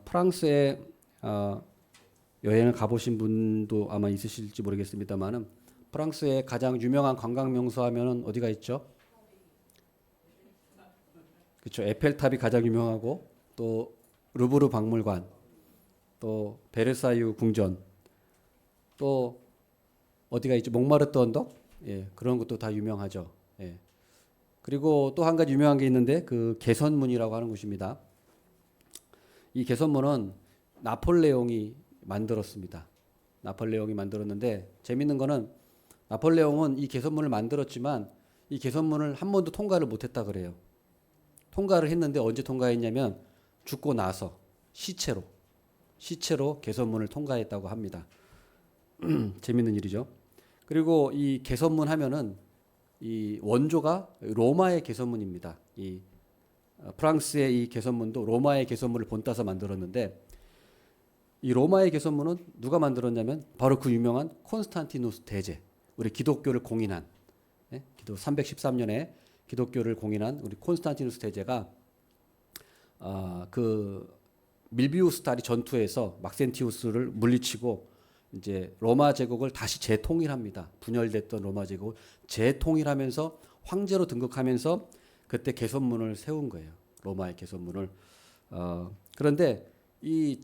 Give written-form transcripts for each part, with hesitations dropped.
프랑스에 여행을 가보신 분도 아마 있으실지 모르겠습니다만은 프랑스의 가장 유명한 관광 명소 하면은 어디가 있죠? 그렇죠. 에펠탑이 가장 유명하고 또 루브르 박물관, 또 베르사유 궁전, 또 어디가 있죠? 몽마르트 언덕, 예, 그런 것도 다 유명하죠. 예. 그리고 또 한 가지 유명한 게 있는데 그 개선문이라고 하는 곳입니다. 이 개선문은 나폴레옹이 만들었습니다. 나폴레옹이 만들었는데 재밌는 거는 나폴레옹은 이 개선문을 만들었지만 이 개선문을 한 번도 통과를 못했다 그래요. 통과를 했는데 언제 통과했냐면 죽고 나서 시체로 개선문을 통과했다고 합니다. 재밌는 일이죠. 그리고 이 개선문 하면은 이 원조가 로마의 개선문입니다. 이 프랑스의 이 개선문도 로마의 개선문을 본따서 만들었는데 이 로마의 개선문은 누가 만들었냐면 바로 그 유명한 콘스탄티누스 대제, 우리 기독교를 공인한, 기도 313년에 기독교를 공인한 우리 콘스탄티누스 대제가 그 밀비우스 다리 전투에서 막센티우스를 물리치고 이제 로마 제국을 다시 재통일합니다. 분열됐던 로마 제국을 재통일하면서 황제로 등극하면서 그때 개선문을 세운 거예요. 로마의 개선문을. 그런데 이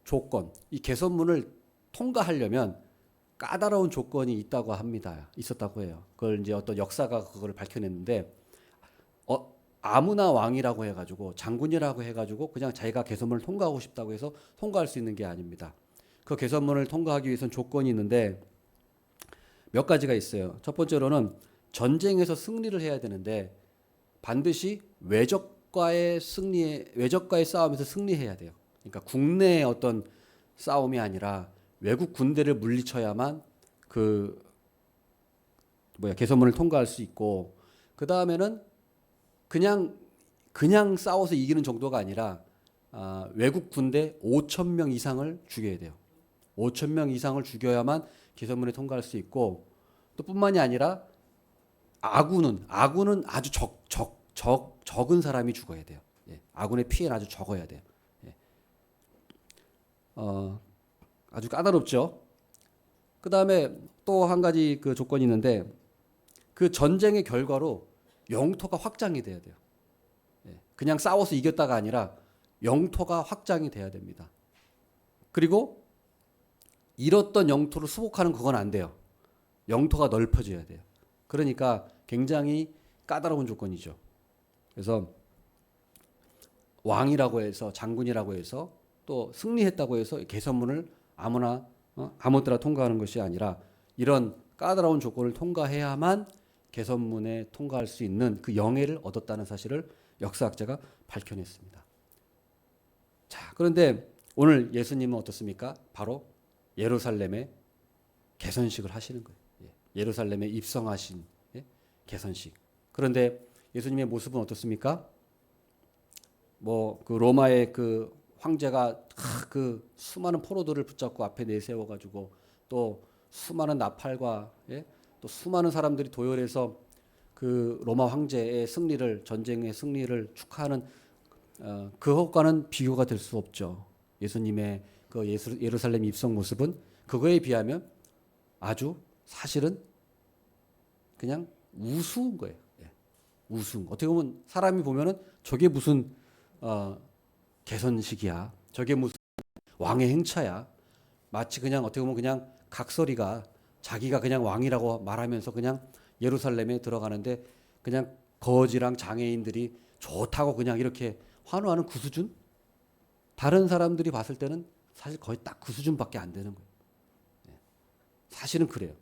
조건, 이 개선문을 통과하려면 까다로운 조건이 있다고 합니다. 있었다고 해요. 그걸 이제 어떤 역사가 그걸 밝혀냈는데 아무나 왕이라고 해가지고 장군이라고 해가지고 그냥 자기가 개선문을 통과하고 싶다고 해서 통과할 수 있는 게 아닙니다. 그 개선문을 통과하기 위해서는 조건이 있는데 몇 가지가 있어요. 첫 번째로는 전쟁에서 승리를 해야 되는데 반드시 외적과의 싸움에서 승리해야 돼요. 그러니까 국내의 어떤 싸움이 아니라 외국 군대를 물리쳐야만 개선문을 통과할 수 있고, 그 다음에는 그냥 싸워서 이기는 정도가 아니라 외국 군대 5천 명 이상을 죽여야 돼요. 5천 명 이상을 죽여야만 개선문에 통과할 수 있고, 또 뿐만이 아니라 아군은 아주 적은 사람이 죽어야 돼요. 예, 아군의 피해는 아주 적어야 돼요. 예. 아주 까다롭죠. 그 다음에 또 한 가지 그 조건이 있는데 그 전쟁의 결과로 영토가 확장이 돼야 돼요. 예, 그냥 싸워서 이겼다가 아니라 영토가 확장이 돼야 됩니다. 그리고 잃었던 영토를 수복하는 그건 안 돼요. 영토가 넓어져야 돼요. 그러니까 굉장히 까다로운 조건이죠. 그래서 왕이라고 해서 장군이라고 해서 또 승리했다고 해서 개선문을 아무나 아무 때나 통과하는 것이 아니라 이런 까다로운 조건을 통과해야만 개선문에 통과할 수 있는 그 영예를 얻었다는 사실을 역사학자가 밝혀냈습니다. 자, 그런데 오늘 예수님은 어떻습니까? 바로 예루살렘에 개선식을 하시는 거예요. 예루살렘에 입성하신 개선식. 그런데 예수님의 모습은 어떻습니까? 그 로마의 그 황제가 그 수많은 포로들을 붙잡고 앞에 내세워 가지고 또 수많은 나팔과 또 수많은 사람들이 도열해서 그 로마 황제의 승리를, 전쟁의 승리를 축하하는 그것과는 비교가 될 수 없죠. 예수님의 그 예루살렘 입성 모습은 그거에 비하면 아주 사실은 그냥 우스운 거예요. 우스운. 어떻게 보면 사람이 보면은 저게 무슨 개선식이야. 저게 무슨 왕의 행차야. 마치 그냥 어떻게 보면 그냥 각설이가 자기가 그냥 왕이라고 말하면서 그냥 예루살렘에 들어가는데 그냥 거지랑 장애인들이 좋다고 그냥 이렇게 환호하는 그 수준? 다른 사람들이 봤을 때는 사실 거의 딱 그 수준밖에 안 되는 거예요. 사실은 그래요.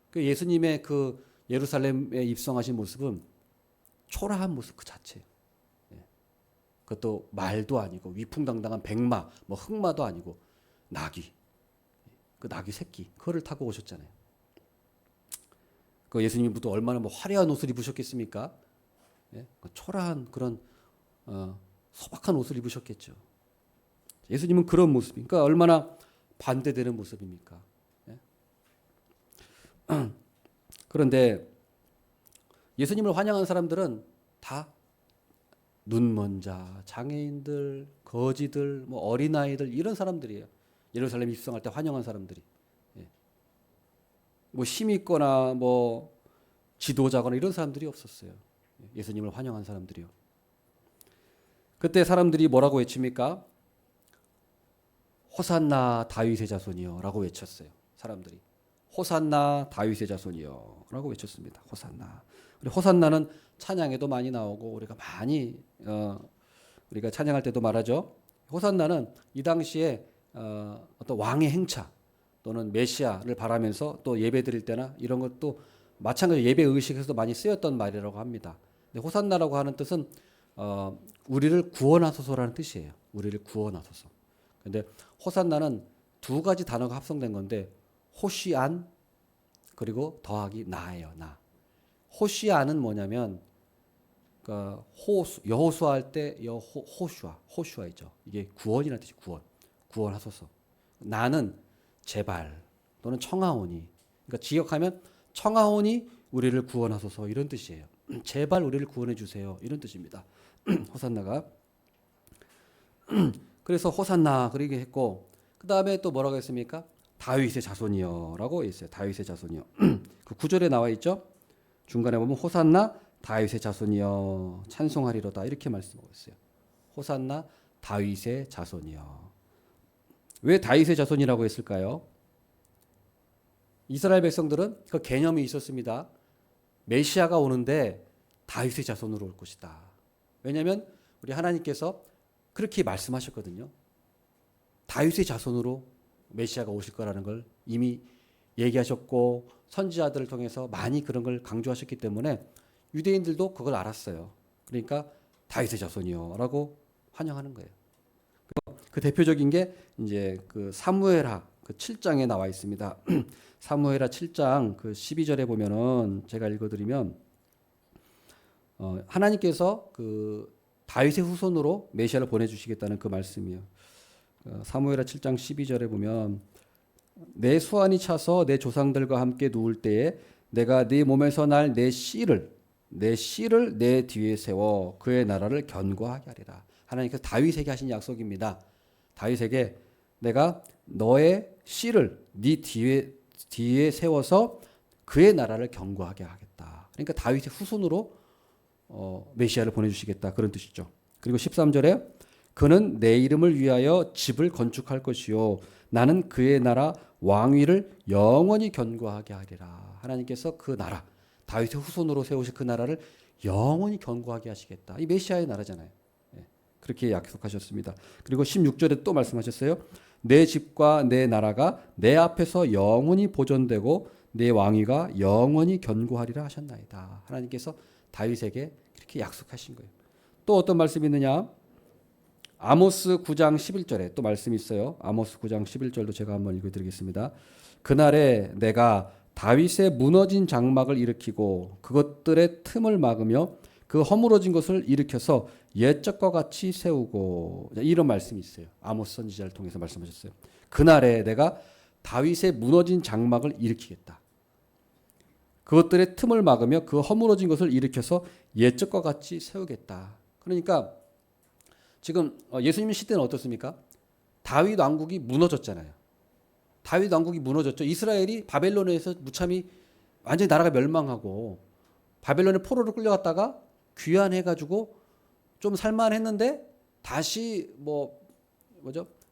그 예수님의 그 예루살렘에 입성하신 모습은 초라한 모습 그 자체예요. 그것도 말도 아니고 위풍당당한 백마, 흑마도 아니고 나귀. 그 나귀 새끼, 그거를 타고 오셨잖아요. 그 예수님이 또 얼마나 화려한 옷을 입으셨겠습니까? 그 초라한 그런 소박한 옷을 입으셨겠죠. 예수님은 그런 모습이니까 얼마나 반대되는 모습입니까? 그런데 예수님을 환영한 사람들은 다 눈먼 자, 장애인들, 거지들, 뭐 어린아이들 이런 사람들이에요. 예루살렘 입성할 때 환영한 사람들이. 예. 뭐 힘 있거나 뭐 지도자거나 이런 사람들이 없었어요. 예수님을 환영한 사람들이요. 그때 사람들이 뭐라고 외칩니까? 호산나 다윗의 자손이여라고 외쳤어요. 사람들이 호산나 다윗의 자손이여라고 외쳤습니다. 호산나. 호산나는 찬양에도 많이 나오고 우리가 많이 우리가 찬양할 때도 말하죠. 호산나는 이 당시에 어떤 왕의 행차 또는 메시아를 바라면서 또 예배 드릴 때나 이런 것도 마찬가지로 예배 의식에서도 많이 쓰였던 말이라고 합니다. 근데 호산나라고 하는 뜻은 우리를 구원하소서라는 뜻이에요. 우리를 구원하소서. 근데 호산나는 두 가지 단어가 합성된 건데 호시안 그리고 더하기 나예요. 나. 호시안은 뭐냐면 그러니까 여호수아 할 때 호슈아이죠. 이게 구원이라는 뜻이 구원하소서. 나는 제발 또는 청하오니. 그러니까 지역하면 청하오니 우리를 구원하소서 이런 뜻이에요. 제발 우리를 구원해 주세요 이런 뜻입니다. 호산나가. 그래서 호산나 그러게 했고 그 다음에 또 뭐라고 했습니까? 다윗의 자손이여라고 했어요. 다윗의 자손이여. 그 9절에 나와 있죠. 중간에 보면 호산나 다윗의 자손이여 찬송하리로다 이렇게 말씀하고 있어요. 호산나 다윗의 자손이여. 왜 다윗의 자손이라고 했을까요? 이스라엘 백성들은 그 개념이 있었습니다. 메시아가 오는데 다윗의 자손으로 올 것이다. 왜냐하면 우리 하나님께서 그렇게 말씀하셨거든요. 다윗의 자손으로 메시아가 오실 거라는 걸 이미 얘기하셨고 선지자들을 통해서 많이 그런 걸 강조하셨기 때문에 유대인들도 그걸 알았어요. 그러니까 다윗의 자손이요라고 환영하는 거예요. 그 대표적인 게 이제 그 사무엘하 그 7장에 나와 있습니다. 사무엘하 7장 그 12절에 보면은 제가 읽어드리면 하나님께서 그 다윗의 후손으로 메시아를 보내주시겠다는 그 말씀이에요. 사무엘하 7장 12절에 보면 내 수완이 차서 내 조상들과 함께 누울 때에 내가 네 몸에서 날 내 씨를 내 뒤에 세워 그의 나라를 견고하게 하리라. 하나님께서 다윗에게 하신 약속입니다. 다윗에게 내가 너의 씨를 네 뒤에 세워서 그의 나라를 견고하게 하겠다. 그러니까 다윗의 후손으로 메시아를 보내주시겠다 그런 뜻이죠. 그리고 13절에 그는 내 이름을 위하여 집을 건축할 것이요 나는 그의 나라 왕위를 영원히 견고하게 하리라. 하나님께서 그 나라 다윗의 후손으로 세우실 그 나라를 영원히 견고하게 하시겠다. 이 메시아의 나라잖아요. 그렇게 약속하셨습니다. 그리고 16절에 또 말씀하셨어요. 내 집과 내 나라가 내 앞에서 영원히 보존되고 내 왕위가 영원히 견고하리라 하셨나이다. 하나님께서 다윗에게 그렇게 약속하신 거예요. 또 어떤 말씀이 있느냐? 아모스 9장 11절에 또 말씀이 있어요. 아모스 9장 11절도 제가 한번 읽어드리겠습니다. 그날에 내가 다윗의 무너진 장막을 일으키고 그것들의 틈을 막으며 그 허물어진 것을 일으켜서 옛적과 같이 세우고 이런 말씀이 있어요. 아모스 선지자를 통해서 말씀하셨어요. 그날에 내가 다윗의 무너진 장막을 일으키겠다. 그것들의 틈을 막으며 그 허물어진 것을 일으켜서 옛적과 같이 세우겠다. 그러니까 지금 예수님 시대는 어떻습니까? 다윗 왕국이 무너졌잖아요. 다윗 왕국이 무너졌죠. 이스라엘이 바벨론에서 무참히 완전히 나라가 멸망하고 바벨론의 포로로 끌려갔다가 귀환해가지고 좀 살만했는데 다시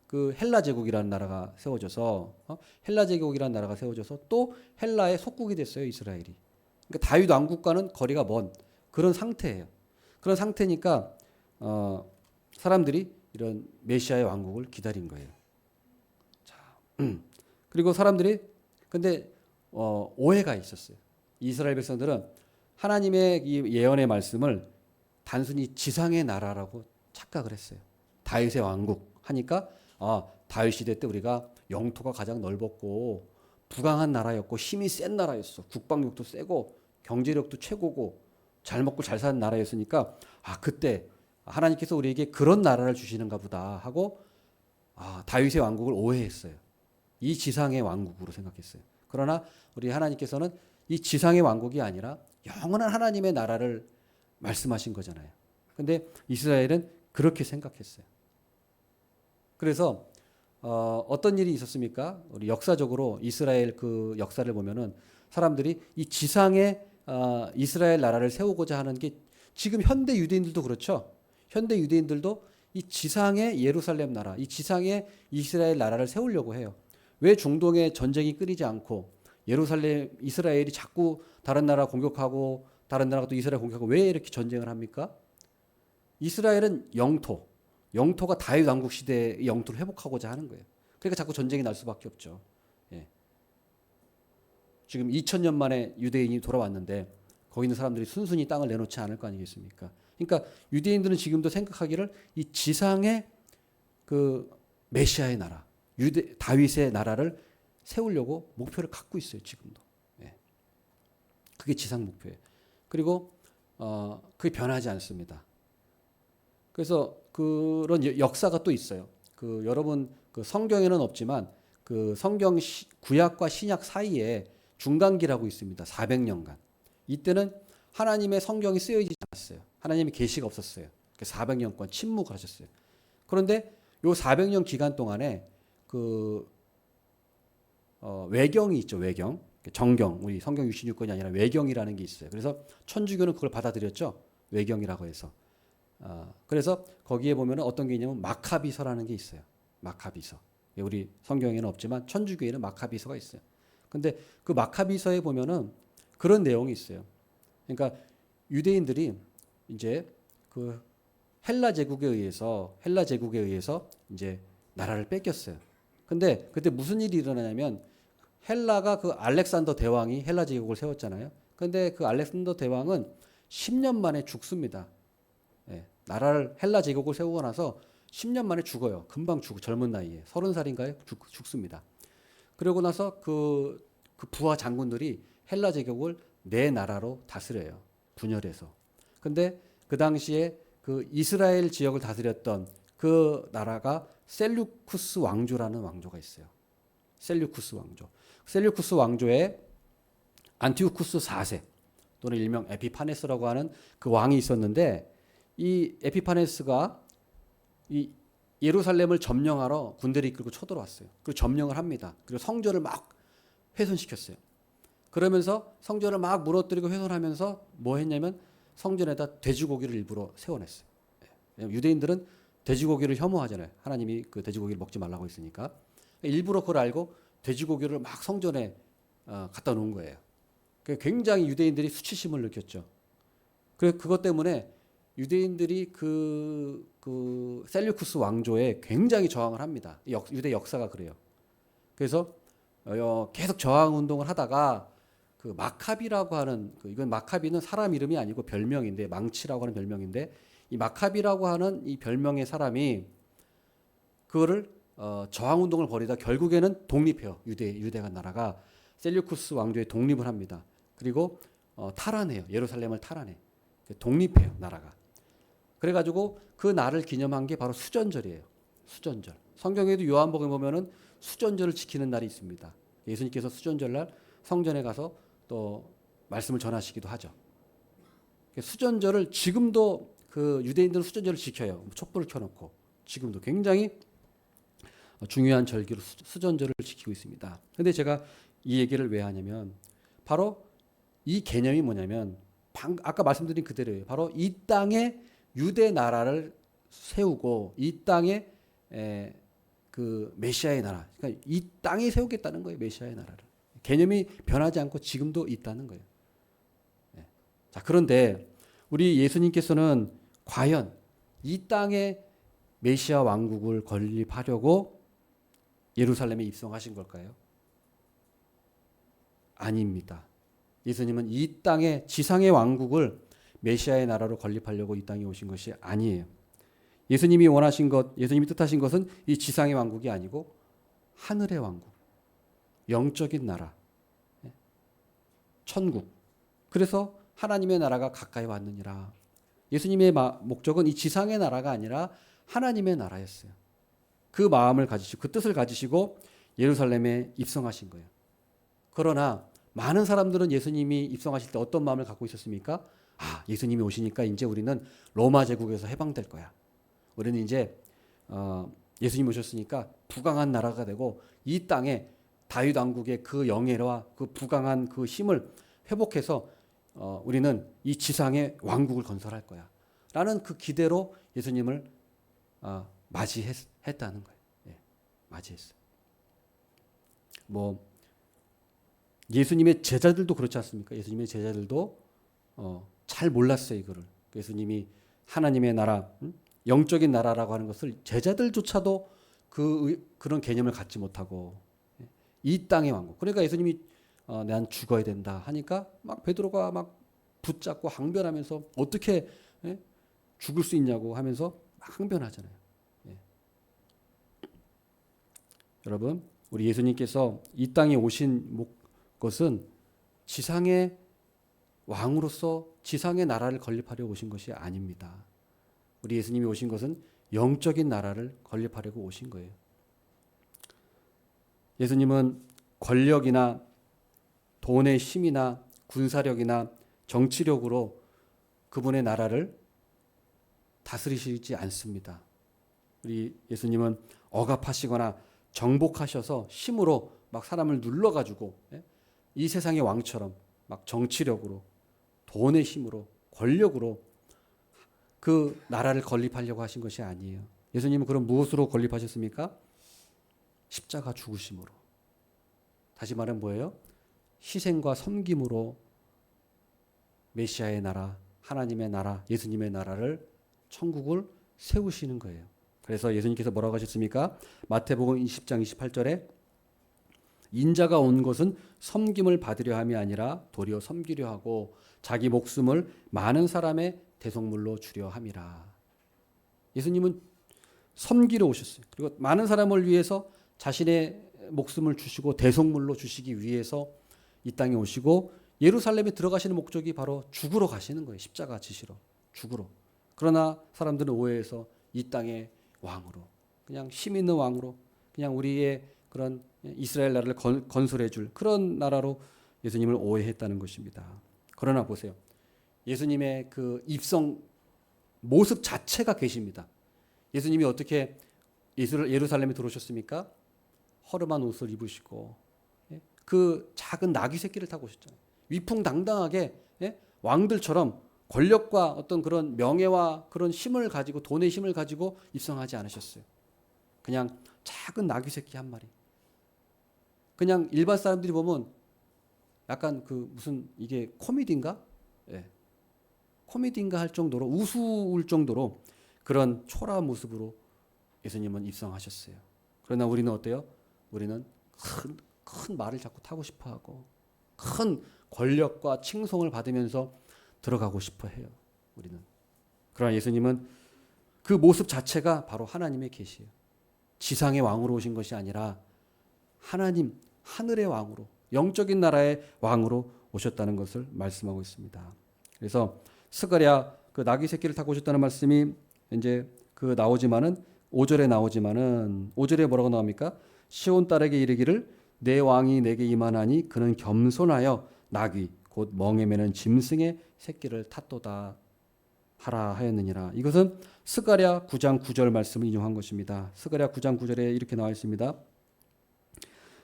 그 헬라 제국이라는 나라가 세워져서 헬라 제국이라는 나라가 세워져서 또 헬라의 속국이 됐어요. 이스라엘이. 그러니까 다윗 왕국과는 거리가 먼 그런 상태예요. 그런 상태니까 사람들이 이런 메시아의 왕국을 기다린 거예요. 자, 그리고 사람들이 근데 오해가 있었어요. 이스라엘 백성들은 하나님의 이 예언의 말씀을 단순히 지상의 나라라고 착각을 했어요. 다윗의 왕국 하니까 다윗 시대 때 우리가 영토가 가장 넓었고 부강한 나라였고 힘이 센 나라였어. 국방력도 세고 경제력도 최고고 잘 먹고 잘 사는 나라였으니까 그때 하나님께서 우리에게 그런 나라를 주시는가 보다 하고 다윗의 왕국을 오해했어요. 이 지상의 왕국으로 생각했어요. 그러나 우리 하나님께서는 이 지상의 왕국이 아니라 영원한 하나님의 나라를 말씀하신 거잖아요. 근데 이스라엘은 그렇게 생각했어요. 그래서 어떤 일이 있었습니까? 우리 역사적으로 이스라엘 그 역사를 보면은 사람들이 이 지상에 이스라엘 나라를 세우고자 하는 게 지금 현대 유대인들도 그렇죠. 현대 유대인들도 이 지상에 예루살렘 나라, 이 지상에 이스라엘 나라를 세우려고 해요. 왜 중동에 전쟁이 끊이지 않고 예루살렘 이스라엘이 자꾸 다른 나라 공격하고 다른 나라가 또 이스라엘 공격하고 왜 이렇게 전쟁을 합니까? 이스라엘은 영토가 다윗 왕국 시대의 영토를 회복하고자 하는 거예요. 그러니까 자꾸 전쟁이 날 수밖에 없죠. 예. 지금 2000년 만에 유대인이 돌아왔는데 거기 있는 사람들이 순순히 땅을 내놓지 않을 거 아니겠습니까? 그러니까 유대인들은 지금도 생각하기를 이 지상의 그 메시아의 나라, 다윗의 나라를 세우려고 목표를 갖고 있어요. 지금도. 예. 그게 지상 목표예요. 그리고 그게 변하지 않습니다. 그래서 그런 역사가 또 있어요. 그 여러분 그 성경에는 없지만 그 성경 구약과 신약 사이에 중간기라고 있습니다. 400년간. 이때는 하나님의 성경이 쓰여지지 않았어요. 하나님의 계시가 없었어요. 400년간 침묵을 하셨어요. 그런데 요 400년 기간 동안에 그 외경이 있죠. 외경. 정경. 우리 성경 66권이 아니라 외경이라는 게 있어요. 그래서 천주교는 그걸 받아들였죠. 외경이라고 해서. 그래서 거기에 보면 어떤 게 있냐면 마카비서라는 게 있어요. 마카비서. 우리 성경에는 없지만 천주교에는 마카비서가 있어요. 근데 그 마카비서에 보면은 그런 내용이 있어요. 그러니까 유대인들이 이제 그 헬라 제국에 의해서 이제 나라를 뺏겼어요. 근데 그때 무슨 일이 일어나냐면 헬라가 그 알렉산더 대왕이 헬라 제국을 세웠잖아요. 근데 그 알렉산더 대왕은 10년 만에 죽습니다. 예, 나라를 헬라 제국을 세우고 나서 10년 만에 죽어요. 금방 죽고 젊은 나이에 30살인가요? 죽습니다. 그러고 나서 그 부하 장군들이 헬라 제국을 네 나라로 다스려요. 분열해서. 근데 그 당시에 그 이스라엘 지역을 다스렸던 그 나라가 셀류쿠스 왕조라는 왕조가 있어요. 셀류쿠스 왕조. 셀류쿠스 왕조에 안티오쿠스 4세 또는 일명 에피파네스라고 하는 그 왕이 있었는데 이 에피파네스가 이 예루살렘을 점령하러 군대를 이끌고 쳐들어왔어요. 그리고 점령을 합니다. 그리고 성전을 막 훼손시켰어요. 그러면서 성전을 막 무너뜨리고 훼손하면서 뭐 했냐면 성전에다 돼지고기를 일부러 세워냈어요. 유대인들은 돼지고기를 혐오하잖아요. 하나님이 그 돼지고기를 먹지 말라고 했으니까. 일부러 그걸 알고 돼지고기를 막 성전에 갖다 놓은 거예요. 굉장히 유대인들이 수치심을 느꼈죠. 그것 때문에 유대인들이 그 셀류쿠스 왕조에 굉장히 저항을 합니다. 유대 역사가 그래요. 그래서 계속 저항 운동을 하다가 그 마카비라고 하는 이건 마카비는 사람 이름이 아니고 별명인데 망치라고 하는 별명인데 이 마카비라고 하는 이 별명의 사람이 그거를 저항 운동을 벌이다 결국에는 독립해요. 유대가 나라가 셀류쿠스 왕조에 독립을 합니다. 그리고 탈환해요. 예루살렘을 탈환해. 독립해요. 나라가. 그래가지고 그 날을 기념한 게 바로 수전절이에요. 수전절. 성경에도 요한복음에 보면은 수전절을 지키는 날이 있습니다. 예수님께서 수전절날 성전에 가서 또 말씀을 전하시기도 하죠. 수전절을 지금도 그 유대인들은 수전절을 지켜요. 촛불을 켜놓고 지금도 굉장히 중요한 절기로 수전절을 지키고 있습니다. 근데 제가 이 얘기를 왜 하냐면 바로 이 개념이 뭐냐면 아까 말씀드린 그대로예요. 바로 이 땅에 유대 나라를 세우고 이 땅에 그 메시아의 나라, 그러니까 이 땅에 세우겠다는 거예요. 메시아의 나라를. 개념이 변하지 않고 지금도 있다는 거예요. 자, 그런데 우리 예수님께서는 과연 이 땅에 메시아 왕국을 건립하려고 예루살렘에 입성하신 걸까요? 아닙니다. 예수님은 이 땅의 지상의 왕국을 메시아의 나라로 건립하려고 이 땅에 오신 것이 아니에요. 예수님이 뜻하신 것은 이 지상의 왕국이 아니고 하늘의 왕국, 영적인 나라, 천국. 그래서 하나님의 나라가 가까이 왔느니라. 예수님의 목적은 이 지상의 나라가 아니라 하나님의 나라였어요. 그 마음을 가지시고 그 뜻을 가지시고 예루살렘에 입성하신 거예요. 그러나 많은 사람들은 예수님이 입성하실 때 어떤 마음을 갖고 있었습니까? 예수님이 오시니까 이제 우리는 로마 제국에서 해방될 거야. 우리는 이제 예수님 오셨으니까 부강한 나라가 되고 이 땅에 다윗 왕국의 그 영예와 그 부강한 그 힘을 회복해서 우리는 이 지상에 왕국을 건설할 거야. 라는 그 기대로 예수님을 맞이했다는 거예요. 예, 맞이했어요. 뭐 예수님의 제자들도 그렇지 않습니까? 예수님의 제자들도 잘 몰랐어요, 이거를. 예수님이 하나님의 나라, 영적인 나라라고 하는 것을 제자들조차도 그런 개념을 갖지 못하고 이 땅의 왕국. 그러니까 예수님이 난 죽어야 된다 하니까 막 베드로가 막 붙잡고 항변하면서 어떻게 죽을 수 있냐고 하면서 막 항변하잖아요. 예. 여러분, 우리 예수님께서 이 땅에 오신 것은 지상의 왕으로서 지상의 나라를 건립하려고 오신 것이 아닙니다. 우리 예수님이 오신 것은 영적인 나라를 건립하려고 오신 거예요. 예수님은 권력이나 돈의 힘이나 군사력이나 정치력으로 그분의 나라를 다스리시지 않습니다. 우리 예수님은 억압하시거나 정복하셔서 힘으로 막 사람을 눌러가지고 이 세상의 왕처럼 막 정치력으로 돈의 힘으로 권력으로 그 나라를 건립하려고 하신 것이 아니에요. 예수님은 그럼 무엇으로 건립하셨습니까? 십자가 죽으심으로. 다시 말하면 뭐예요? 희생과 섬김으로 메시아의 나라, 하나님의 나라, 예수님의 나라를 천국을 세우시는 거예요. 그래서 예수님께서 뭐라고 하셨습니까? 마태복음 20장 28절에 인자가 온 것은 섬김을 받으려 함이 아니라 도리어 섬기려 하고 자기 목숨을 많은 사람의 대속물로 주려 함이라. 예수님은 섬기러 오셨어요. 그리고 많은 사람을 위해서 자신의 목숨을 주시고 대속물로 주시기 위해서 이 땅에 오시고 예루살렘에 들어가시는 목적이 바로 죽으러 가시는 거예요. 십자가 지시러 죽으러. 그러나 사람들은 오해해서 이 땅의 왕으로, 그냥 힘 있는 왕으로, 그냥 우리의 그런 이스라엘 나라를 건설해 줄 그런 나라로 예수님을 오해했다는 것입니다. 그러나 보세요. 예수님의 그 입성 모습 자체가 계십니다. 예수님이 어떻게 예루살렘에 들어오셨습니까? 허름한 옷을 입으시고 그 작은 나귀 새끼를 타고 오셨잖아요. 위풍당당하게 왕들처럼 권력과 어떤 그런 명예와 그런 힘을 가지고 돈의 힘을 가지고 입성하지 않으셨어요. 그냥 작은 나귀 새끼 한 마리. 그냥 일반 사람들이 보면 약간 그 무슨 이게 코미디인가? 예. 코미디인가 할 정도로 우스울 정도로 그런 초라한 모습으로 예수님은 입성하셨어요. 그러나 우리는 어때요? 우리는 큰 말을 자꾸 타고 싶어하고 큰 권력과 칭송을 받으면서 들어가고 싶어 해요. 우리는. 그러나 예수님은 그 모습 자체가 바로 하나님의 계시예요. 지상의 왕으로 오신 것이 아니라 하나님, 하늘의 왕으로, 영적인 나라의 왕으로 오셨다는 것을 말씀하고 있습니다. 그래서 스가랴 그 나귀 새끼를 타고 오셨다는 말씀이 이제 그 나오지만은 5절에 나오지만은 5절에 뭐라고 나옵니까? 시온 딸에게 이르기를 내 왕이 내게 임하나니 그는 겸손하여 나귀 곧 멍에 매는 짐승의 새끼를 탔도다 하라 하였느니라. 이것은 스가랴 9장 9절 말씀을 인용한 것입니다. 스가랴 9장 9절에 이렇게 나와 있습니다.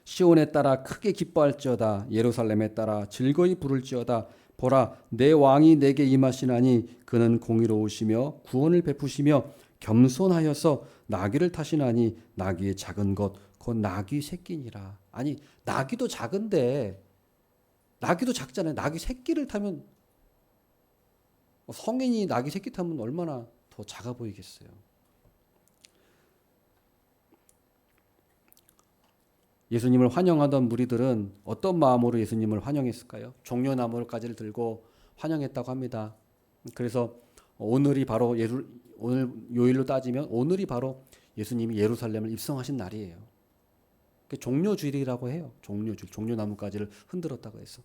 시온에 따라 크게 기뻐할지어다 예루살렘에 따라 즐거이 부를지어다 보라 내 왕이 내게 임하시나니 그는 공의로우시며 구원을 베푸시며 겸손하여서 나귀를 타시나니 나귀의 작은 것 곧 나귀 새끼니라. 아니 나귀도 작은데 나귀도 작잖아요. 나귀 새끼를 타면 성인이 나귀 새끼 타면 얼마나 더 작아 보이겠어요. 예수님을 환영하던 무리들은 어떤 마음으로 예수님을 환영했을까요? 종려나무까지를 들고 환영했다고 합니다. 그래서 오늘이 바로 오늘 요일로 따지면 오늘이 바로 예수님이 예루살렘을 입성하신 날이에요. 종려주일이라고 해요. 종려주일, 종려나무까지를 흔들었다고 해서.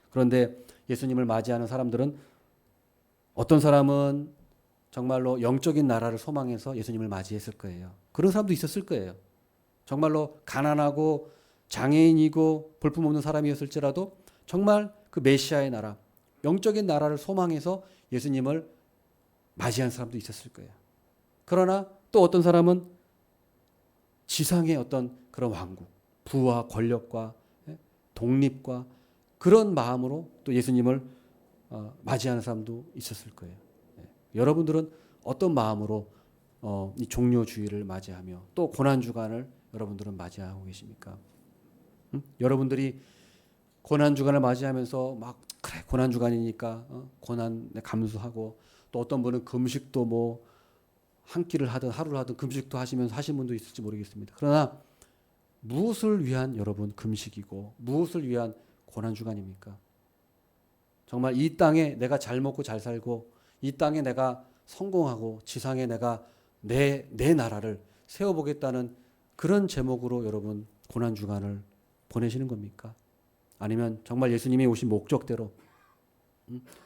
그런데 예수님을 맞이하는 사람들은 어떤 사람은 정말로 영적인 나라를 소망해서 예수님을 맞이했을 거예요. 그런 사람도 있었을 거예요. 정말로 가난하고 장애인이고 볼품없는 사람이었을지라도 정말 그 메시아의 나라, 영적인 나라를 소망해서 예수님을 맞이한 사람도 있었을 거예요. 그러나 또 어떤 사람은 지상의 어떤 그런 왕국, 부와 권력과 독립과 그런 마음으로 또 예수님을 맞이하는 사람도 있었을 거예요. 여러분들은 어떤 마음으로 이 종료주의를 맞이하며 또 고난주간을 여러분들은 맞이하고 계십니까? 여러분들이 고난주간을 맞이하면서 막 그래 고난주간이니까 고난 감수하고 또 어떤 분은 금식도 뭐 한 끼를 하든 하루를 하든 금식도 하시면서 하신 분도 있을지 모르겠습니다. 그러나 무엇을 위한 여러분 금식이고 무엇을 위한 고난주간입니까? 정말 이 땅에 내가 잘 먹고 잘 살고 이 땅에 내가 성공하고 지상에 내가 내 나라를 세워보겠다는 그런 제목으로 여러분 고난주간을 보내시는 겁니까? 아니면 정말 예수님이 오신 목적대로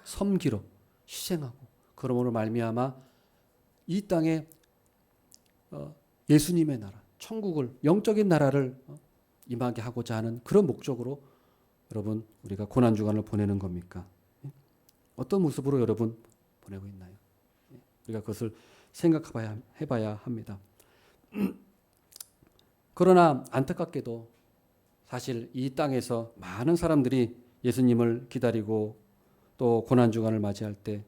섬기러 희생하고 그러므로 말미암아 이 땅에 예수님의 나라, 천국을 영적인 나라를 임하게 하고자 하는 그런 목적으로 여러분 우리가 고난주간을 보내는 겁니까? 어떤 모습으로 여러분 보내고 있나요? 우리가 그것을 해봐야 합니다. 그러나 안타깝게도 사실 이 땅에서 많은 사람들이 예수님을 기다리고 또 고난주간을 맞이할 때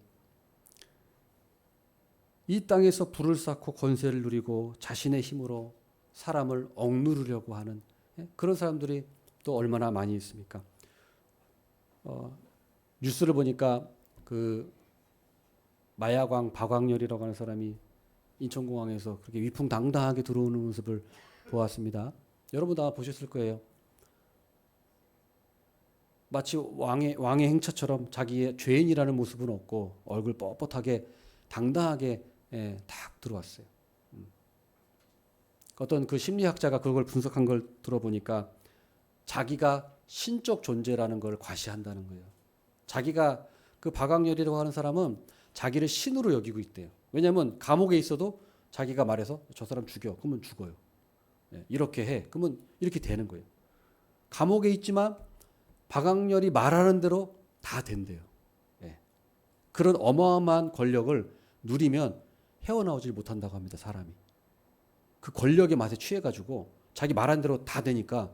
이 땅에서 부를 쌓고 권세를 누리고 자신의 힘으로 사람을 억누르려고 하는 그런 사람들이 또 얼마나 많이 있습니까? 뉴스를 보니까 그 마야광 박광렬이라고 하는 사람이 인천공항에서 그렇게 위풍당당하게 들어오는 모습을 보았습니다. 여러분 다 보셨을 거예요. 마치 왕의 행차처럼 자기의 죄인이라는 모습은 없고 얼굴 뻣뻣하게 당당하게 딱 들어왔어요. 어떤 그 심리학자가 그걸 분석한 걸 들어보니까 자기가 신적 존재라는 걸 과시한다는 거예요. 자기가 그 박광렬이라고 하는 사람은 자기를 신으로 여기고 있대요. 왜냐하면 감옥에 있어도 자기가 말해서 저 사람 죽여. 그러면 죽어요. 이렇게 해. 그러면 이렇게 되는 거예요. 감옥에 있지만 박광렬이 말하는 대로 다 된대요. 그런 어마어마한 권력을 누리면 헤어나오질 못한다고 합니다. 사람이. 그 권력의 맛에 취해가지고 자기 말한 대로 다 되니까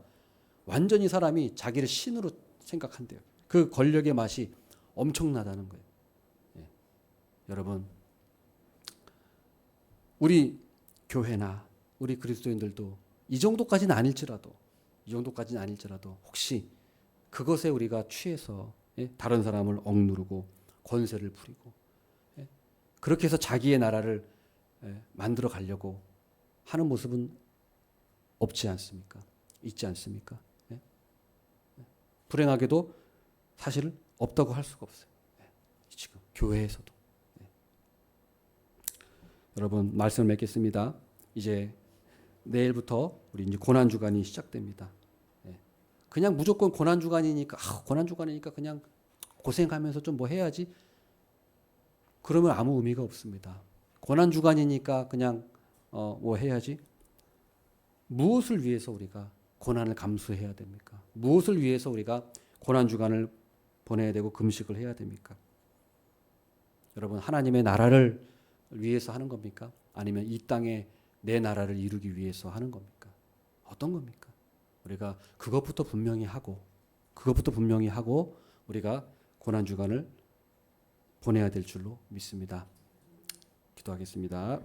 완전히 사람이 자기를 신으로 생각한대요. 그 권력의 맛이 엄청나다는 거예요. 여러분 우리 교회나 우리 그리스도인들도 이 정도까지는 아닐지라도 혹시 그것에 우리가 취해서 다른 사람을 억누르고 권세를 부리고 그렇게 해서 자기의 나라를 만들어 가려고 하는 모습은 없지 않습니까? 있지 않습니까? 불행하게도 사실 없다고 할 수가 없어요. 지금 교회에서도. 여러분 말씀을 맺겠습니다. 이제 내일부터 우리 이제 고난 주간이 시작됩니다. 그냥 무조건 고난 주간이니까 그냥 고생하면서 좀 뭐 해야지. 그러면 아무 의미가 없습니다. 고난 주간이니까 그냥 뭐 해야지. 무엇을 위해서 우리가 고난을 감수해야 됩니까? 무엇을 위해서 우리가 고난 주간을 보내야 되고 금식을 해야 됩니까? 여러분 하나님의 나라를 위해서 하는 겁니까? 아니면 이 땅에 내 나라를 이루기 위해서 하는 겁니까? 어떤 겁니까? 우리가 그것부터 분명히 하고 우리가 고난 주간을 보내야 될 줄로 믿습니다. 기도하겠습니다.